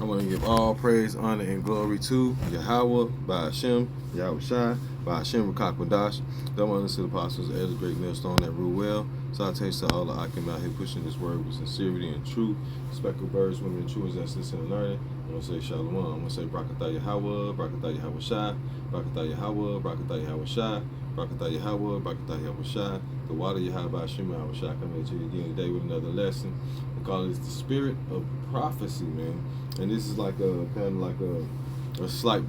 want to give all praise, honor, and glory to Yahweh, by Hashem, Yahweh Shai, by Hashem, Rakakwadash. That one to the apostles as a great millstone that rule well. Salutations to all the Akim out here pushing this word with sincerity and truth. Speckled birds, women, and truths that's listening and learning. I'm going to say Shalom. I'm going to say Brakatah Yahweh, Brakatah Yahweh Shai, Brakatah Yahweh, Brakatah Yahweh Shai, Brakatah Yahweh, Brakatah Yahweh Shai. The water Yahweh Hashem, Yahweh Shai, coming at you again today with another lesson. We call this the spirit of prophecy, man. And this is like a kind of like a slight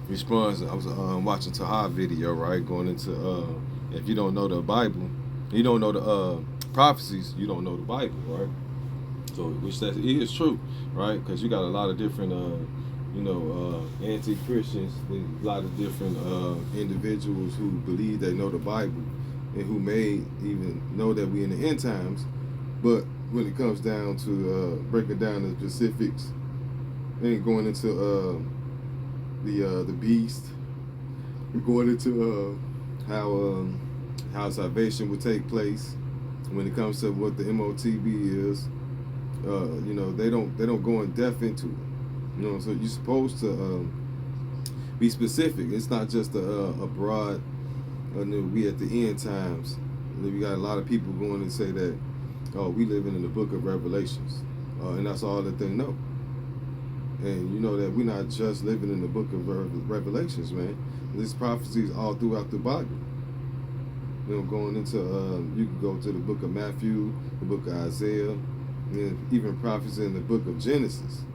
response. I was watching Tahab video, right? Going into if you don't know the Bible, you don't know the prophecies, you don't know the Bible, right? So which that is true, right? Because you got a lot of different anti-Christians, a lot of different individuals who believe they know the Bible and who may even know that we in the end times, but when it comes down to breaking down the specifics and going into the beast, we're going into how salvation will take place when it comes to what the MOTB is. They don't go in depth into it. So you're supposed to be specific. It's not just a broad. We at the end times. We got a lot of people going and say that, oh, we living in the book of Revelations, and that's all that they know. And you know that we're not just living in the book of Revelations, man. This prophecy is all throughout the Bible. Going into you can go to the book of Matthew, the book of Isaiah, and even prophecy in the book of Genesis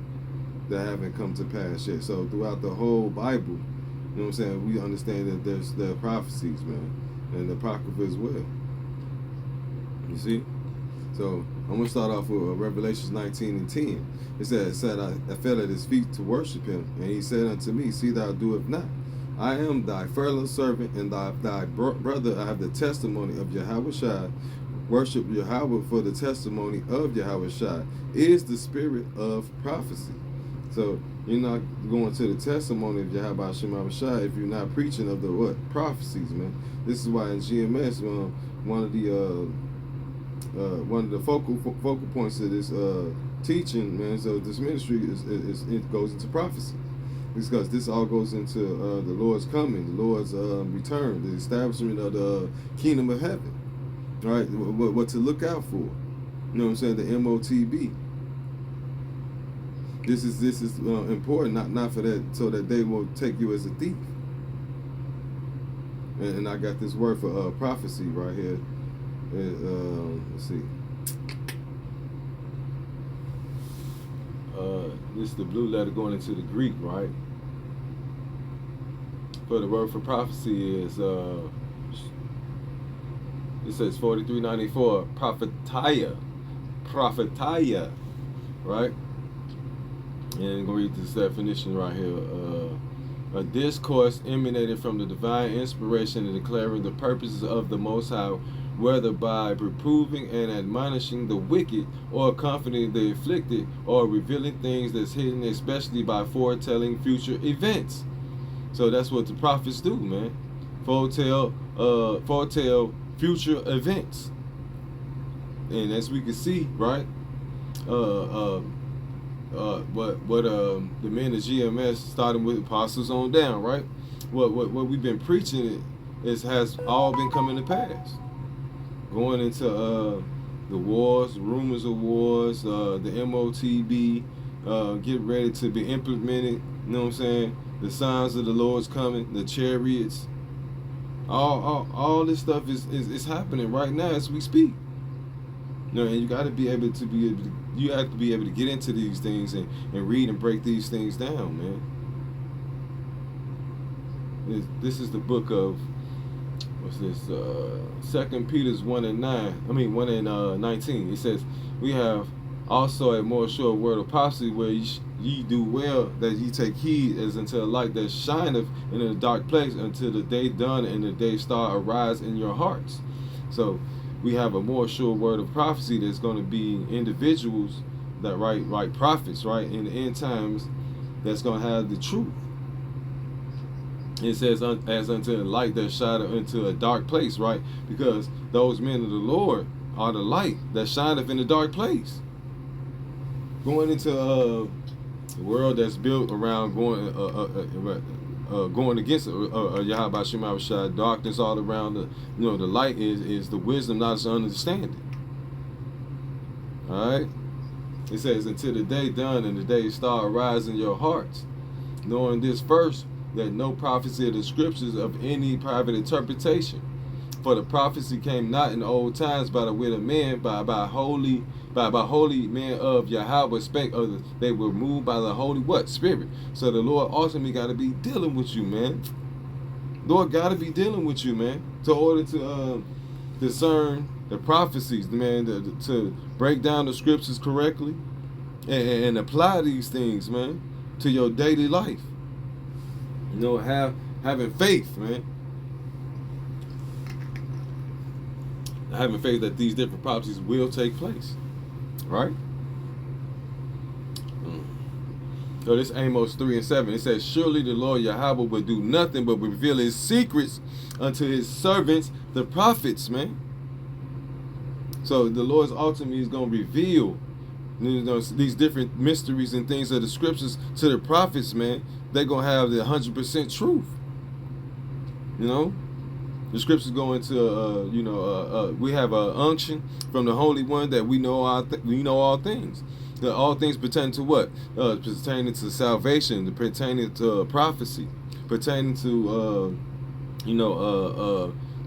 that haven't come to pass yet. So throughout the whole Bible, you know what I'm saying, we understand that there are prophecies, man, and the Apocrypha as well. You see? So I'm going to start off with Revelations 19:10. It said, I fell at his feet to worship him, and he said unto me, see thou doest not. I am thy fellow servant and thy brother. I have the testimony of Yahweh Shai. Worship Yahweh, for the testimony of Yahweh Shai is the spirit of prophecy. So you're not going to the testimony of Yahweh Hashem Shai if you're not preaching of the prophecies, man. This is why in GMS, one of the focal points of this teaching, man, so this ministry is it goes into prophecy. Because this all goes into the Lord's coming, the Lord's return, the establishment of the kingdom of heaven, right? What to look out for, you know what I'm saying? The MOTB. This is important, not for that, so that they will take you as a thief. And I got this word for prophecy right here. Let's see. This is the blue letter going into the Greek, right? But the word for prophecy is it says 4394 prophetia, right? And I'm gonna read this definition right here. A discourse emanated from the divine inspiration and declaring the purposes of the Most High, whether by reproving and admonishing the wicked, or comforting the afflicted, or revealing things that's hidden, especially by foretelling future events. So that's what the prophets do, man. Foretell future events. And as we can see, right, what the men of GMS, starting with apostles on down, right? What we've been preaching has all been coming to pass. Going into the wars, rumors of wars, the MOTB, get ready to be implemented. You know what I'm saying? The signs of the Lord's coming, the chariots. All this stuff is happening right now as we speak. And you got to be able to you have to be able to get into these things and read and break these things down, man. This is the book of, what's this? 2 Peter's 1:19. It says, we have also a more sure word of prophecy, where ye do well that ye take heed, as unto a light that shineth in a dark place, until the day dawn and the day star arise in your hearts. So we have a more sure word of prophecy that's going to be individuals that write prophets, right, in the end times, that's going to have the truth. It says, as unto a light that shineth into a dark place, right? Because those men of the Lord are the light that shineth in the dark place. going into a world that's built around going against Yahweh Shema Shai, darkness all around. The light is the wisdom, not the understanding. All right. It says, until the day done and the day star arise in your hearts, knowing this first, that no prophecy of the scriptures of any private interpretation. For the prophecy came not in old times by the wit of men, by holy men of Yahweh spake of they were moved by the Holy what? Spirit. So the Lord ultimately got to be dealing with you, man. Lord got to be dealing with you, man, to order to discern the prophecies, man, to break down the scriptures correctly and apply these things, man, to your daily life. Having faith, man. Having faith that these different prophecies will take place, right? So this Amos 3:7, it says, surely the Lord Yahweh will do nothing but reveal his secrets unto his servants, the prophets, man. So the Lord's ultimately is going to reveal these different mysteries and things of the scriptures to the prophets, man. They're going to have the 100% truth. The scriptures go into, we have an unction from the Holy One that we know all things. All things pertain to what? Pertaining to salvation, pertaining to prophecy, pertaining to,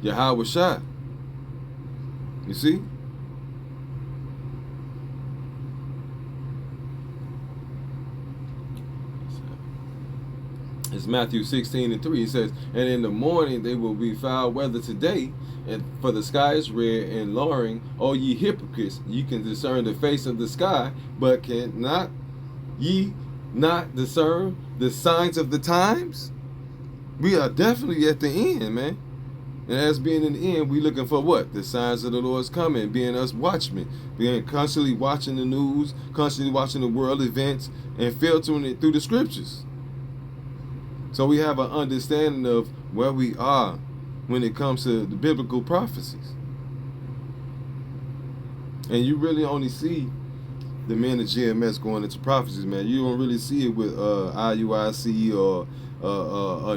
Yahweh Shai. You see? It's Matthew 16:3. It says, and in the morning they will be foul weather today, and for the sky is red and lowering. O ye hypocrites, ye can discern the face of the sky, but cannot ye not discern the signs of the times? We are definitely at the end, man. And as being in the end, we looking for what? The signs of the Lord's coming, being us watchmen, being constantly watching the news, constantly watching the world events, and filtering it through the scriptures. So we have an understanding of where we are when it comes to the biblical prophecies. And you really only see the men of GMS going into prophecies, man. You don't really see it with IUIC or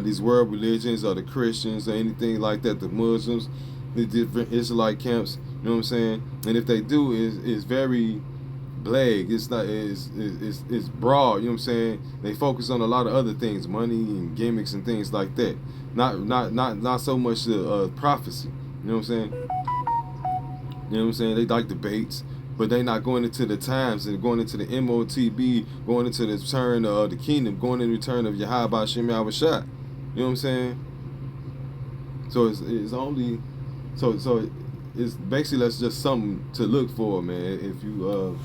these world religions or the Christians or anything like that, the Muslims, the different Israelite camps, you know what I'm saying? And if they do, it's very black. It's not. It's broad. You know what I'm saying? They focus on a lot of other things, money and gimmicks and things like that. Not so much prophecy. You know what I'm saying? You know what I'm saying? They like debates, but they not going into the times and going into the MOTB, going into the return of the kingdom, going in the return of Yahweh Shem Yahweh Shai. You know what I'm saying? So it's only so it's basically that's just something to look for, man. If you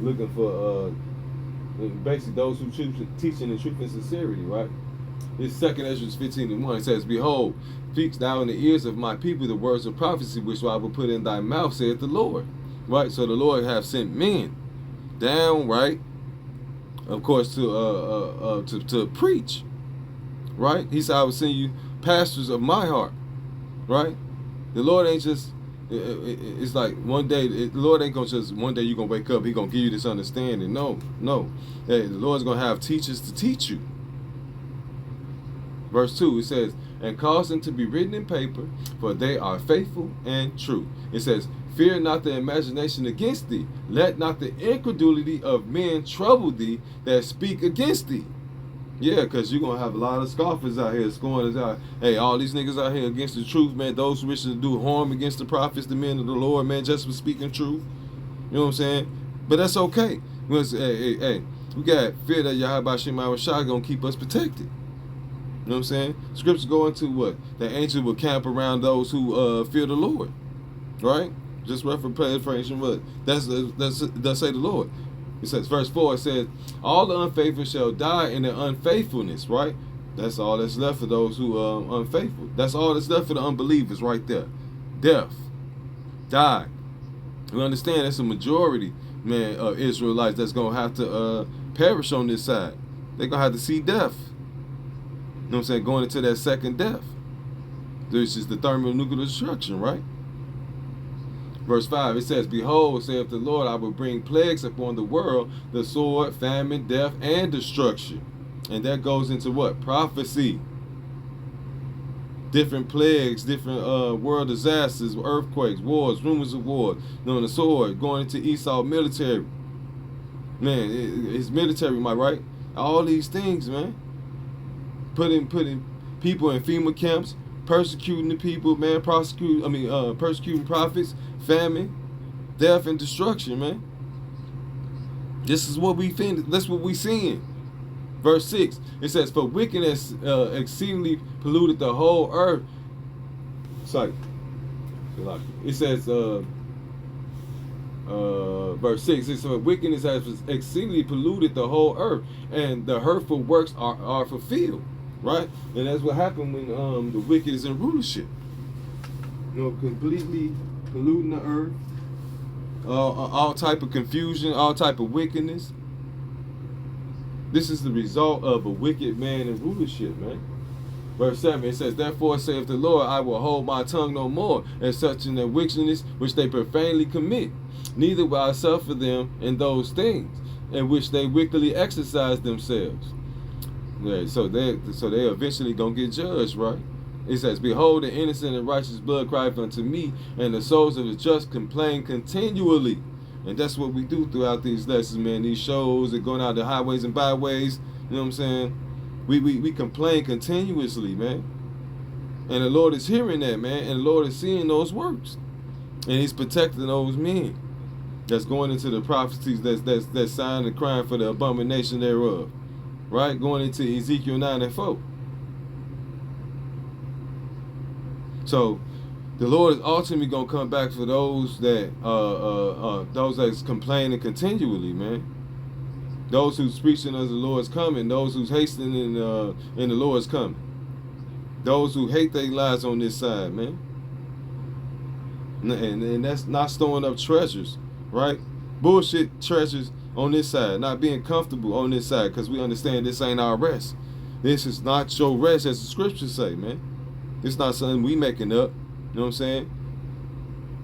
looking for basically those who teaching the truth and sincerity, right? This 2 Ezra 15:1, it says, behold, speak thou in the ears of my people the words of prophecy which I will put in thy mouth, saith the Lord. Right? So the Lord have sent men down, right? Of course, to preach. Right? He said, I will send you pastors of my heart. Right? The Lord ain't just it's like one day, the Lord ain't gonna just one day you're gonna wake up, he gonna give you this understanding. No. Hey, the Lord's gonna have teachers to teach you. Verse 2, it says, and cause them to be written in paper, for they are faithful and true. It says, fear not the imagination against thee. Let not the incredulity of men trouble thee that speak against thee. Yeah, because you're going to have a lot of scoffers out here, scorners out. Hey, all these niggas out here against the truth, man. Those who wish to do harm against the prophets, the men of the Lord, man, just for speaking truth. You know what I'm saying? But that's okay. Hey, we got fear that Yahweh Shem Yahweh Shai going to keep us protected. You know what I'm saying? Scriptures go into what? The angel will camp around those who fear the Lord. Right? Just reference paraphrasing what? That's say the Lord. It says, verse 4, it says, all the unfaithful shall die in their unfaithfulness, right? That's all that's left for those who are unfaithful. That's all that's left for the unbelievers right there. Death. Die. We understand that's a majority, man, of Israelites that's going to have to perish on this side. They're going to have to see death. You know what I'm saying? Going into that second death. This is the thermonuclear destruction, right? Verse 5, it says, Behold, saith the Lord, I will bring plagues upon the world, the sword, famine, death, and destruction. And that goes into what? Prophecy. Different plagues, different world disasters, earthquakes, wars, rumors of wars. The sword, going into Esau military. Man, it's military, am I right? All these things, man. Putting people in FEMA camps, persecuting the people, man, persecuting prophets, famine, death, and destruction, man. This is what we think. That's what we seeing. Verse 6, it says, For wickedness exceedingly polluted the whole earth. Sorry. It says, verse 6, it says, For wickedness has exceedingly polluted the whole earth, and the hurtful works are fulfilled. Right? And that's what happened when the wicked is in rulership. Completely polluting the earth. All type of confusion, all type of wickedness. This is the result of a wicked man in rulership, man. Verse 7, it says, Therefore saith the Lord, I will hold my tongue no more, and such in their wickedness which they profanely commit. Neither will I suffer them in those things in which they wickedly exercise themselves. Yeah, so they eventually gonna get judged, right? It says, Behold, the innocent and righteous blood crieth unto me, and the souls of the just complain continually. And that's what we do throughout these lessons, man. These shows that going out the highways and byways, you know what I'm saying? We complain continuously, man. And the Lord is hearing that, man. And the Lord is seeing those works. And He's protecting those men that's going into the prophecies that's signed and crying for the abomination thereof. Right? Going into Ezekiel 9:4. So the Lord is ultimately gonna come back for those that's complaining continually, man. Those who's preaching of the Lord's coming, those who's hastening in the Lord's coming. Those who hate their lives on this side, man. And that's not storing up treasures, right? Bullshit treasures on this side, not being comfortable on this side, because we understand this ain't our rest. This is not your rest, as the scriptures say, man. It's not something we making up. You know what I'm saying?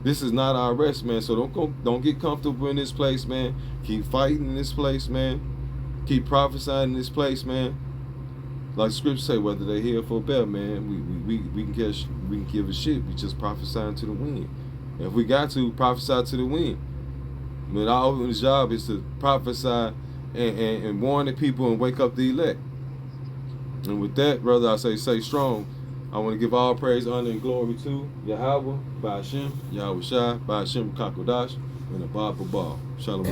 This is not our rest, man. So don't get comfortable in this place, man. Keep fighting in this place, man. Keep prophesying in this place, man. Like scripture say, whether they're here for better, man, we can give a shit. We just prophesying to the wind. If we got to prophesy to the wind, but our only job is to prophesy and warn the people and wake up the elect. And with that, brother, I say stay strong. I want to give all praise, honor, and glory to Yahweh, Ba'ashem, Yahweh Shai, Ba'ashem Kakodash, and Abba Babal. Shalom.